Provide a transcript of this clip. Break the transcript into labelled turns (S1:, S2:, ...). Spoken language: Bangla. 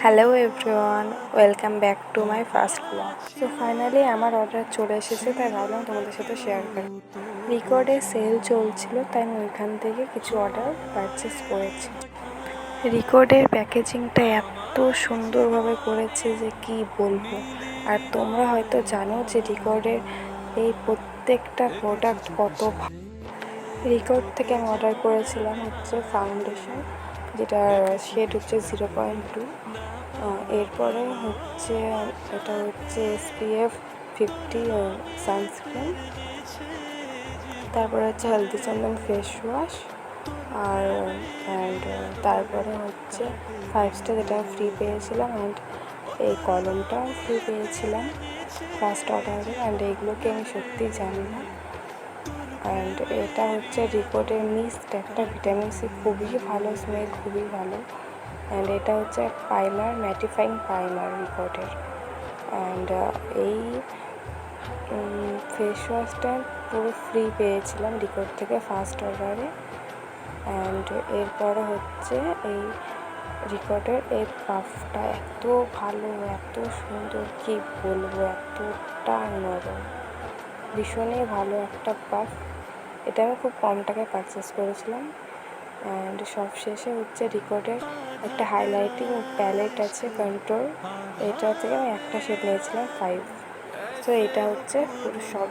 S1: Hello everyone, welcome back to my first blog. So finally আমার অর্ডার চলে এসেছে, তাই ভাবলাম তোমাদের সাথে শেয়ার করি। রিকর্ডে সেল চলছিল, তাই আমি ওইখান থেকে কিছু অর্ডার পারচেস করেছি। রিকর্ডের প্যাকেজিংটা এত সুন্দরভাবে করেছে যে কি বলবো। আর তোমরা হয়তো জানো যে রিকর্ডের এই প্রত্যেকটা প্রোডাক্ট কত ভালো। রিকর্ড থেকে আমি অর্ডার করেছিলাম হচ্ছে ফাউন্ডেশন, যেটার শেড হচ্ছে 0.2। এরপরে হচ্ছে এটা হচ্ছে SPF 50 সানস্ক্রিন। তারপরে হচ্ছে হলদি চন্দন ফেস ওয়াশ, আর তারপরে হচ্ছে 5 স্টার, যেটা ফ্রি পেয়েছিলাম। অ্যান্ড এই কলমটাও ফ্রি পেয়েছিলাম ফার্স্ট অর্ডারে। অ্যান্ড এইগুলোকে আমি সত্যিই জানি না। অ্যান্ড এটা হচ্ছে রিকর্ডের মিস্ট, একটা ভিটামিন সি, খুবই ভালো স্মেল, খুবই ভালো। অ্যান্ড এটা হচ্ছে প্রাইমার, ম্যাটিফাইং প্রাইমার রিকর্ডের। অ্যান্ড এই ফেস ওয়াশটা পুরো ফ্রি পেয়েছিলাম রিকর্ড থেকে ফার্স্ট অর্ডারে। অ্যান্ড এরপরে হচ্ছে এই রিকর্ডের এই পাফটা এত ভালো, এত সুন্দর, কি বলবো, এতটা নরম, ভীষণই ভালো একটা পাফ। এটা আমি খুব কম টাকায় পারচেস করেছিলাম। অ্যান্ড সব শেষে হচ্ছে রিকর্ডের একটা হাইলাইটিং প্যালেট আছে, কন্ট্রোল। এটা থেকে আমি একটা শেড নিয়েছিলাম 5। তো এটা হচ্ছে পুরো সব